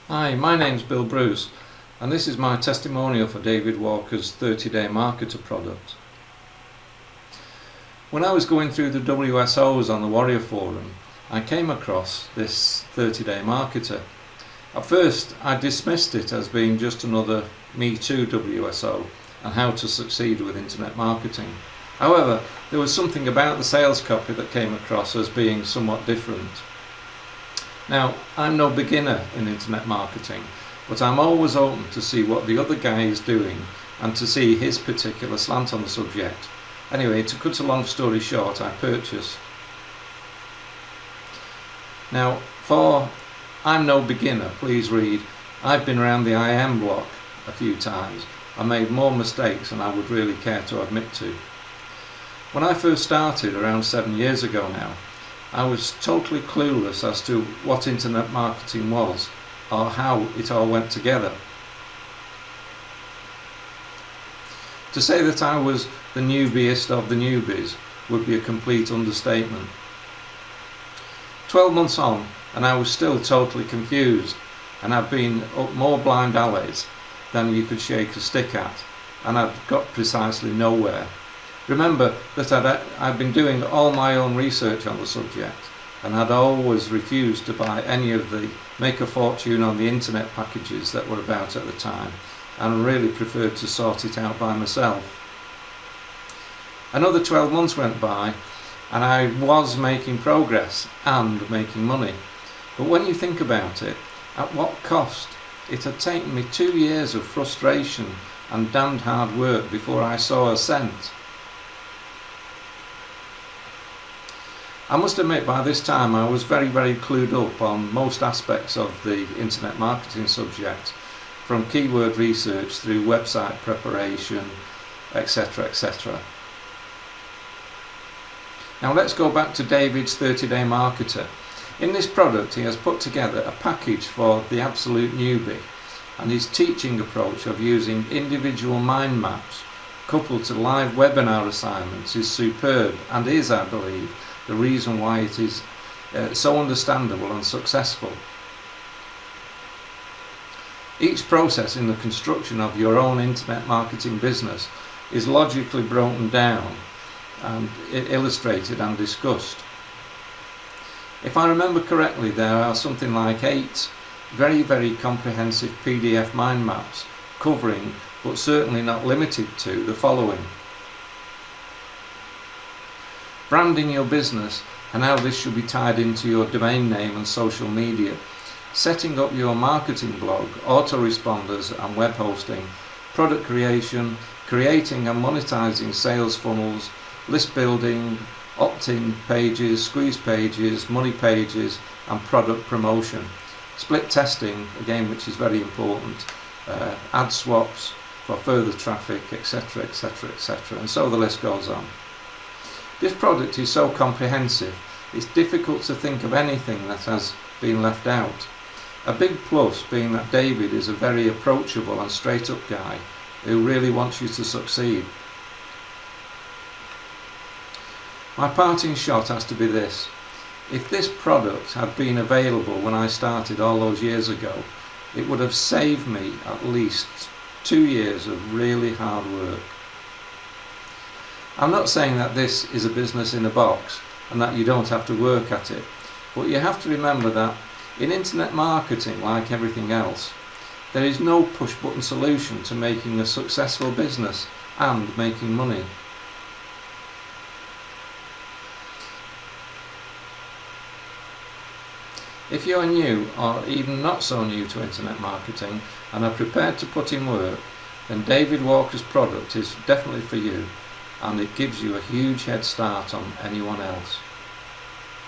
Hi, my name's Bill Bruce and this is my testimonial for David Walker's 30-day marketer product. When I was going through the WSOs on the Warrior Forum, I came across this 30-day marketer. At first I dismissed it as being just another Me Too WSO and how to succeed with internet marketing. However, there was something about the sales copy that came across as being somewhat different. Now, I'm no beginner in internet marketing, but I'm always open to see what the other guy is doing and to see his particular slant on the subject. Anyway, to cut a long story short, I purchased. Now, for I'm no beginner, please read, I've been around the IM block a few times. I made more mistakes than I would really care to admit to. When I first started around 7 years ago now, I was totally clueless as to what internet marketing was or how it all went together. To say that I was the newbiest of the newbies would be a complete understatement. 12 months on and I was still totally confused, and I've been up more blind alleys than you could shake a stick at, and I'd got precisely nowhere. Remember that I'd been doing all my own research on the subject and had always refused to buy any of the make a fortune on the internet packages that were about at the time, and really preferred to sort it out by myself. Another 12 months went by and I was making progress and making money. But when you think about it, at what cost? It had taken me 2 years of frustration and damned hard work before I saw a cent. I must admit by this time I was very clued up on most aspects of the internet marketing subject, from keyword research through website preparation, etc. etc. Now let's go back to David's 30-day marketer. In this product he has put together a package for the absolute newbie, and his teaching approach of using individual mind maps coupled to live webinar assignments is superb, and is, I believe, the reason why it is so understandable and successful. Each process in the construction of your own internet marketing business is logically broken down and illustrated and discussed. If I remember correctly, there are something like 8 very comprehensive PDF mind maps covering, but certainly not limited to, the following: branding your business and how this should be tied into your domain name and social media, setting up your marketing blog, autoresponders and web hosting, product creation, creating and monetizing sales funnels, list building, opt-in pages, squeeze pages, money pages and product promotion, split testing, again which is very important, ad swaps for further traffic, etc, and so the list goes on. This product is so comprehensive, it's difficult to think of anything that has been left out. A big plus being that David is a very approachable and straight up guy who really wants you to succeed. My parting shot has to be this: if this product had been available when I started all those years ago, it would have saved me at least 2 years of really hard work. I'm not saying that this is a business in a box and that you don't have to work at it, but you have to remember that in internet marketing, like everything else, there is no push button solution to making a successful business and making money. If you are new or even not so new to internet marketing and are prepared to put in work, then David Walker's product is definitely for you, and it gives you a huge head start on anyone else.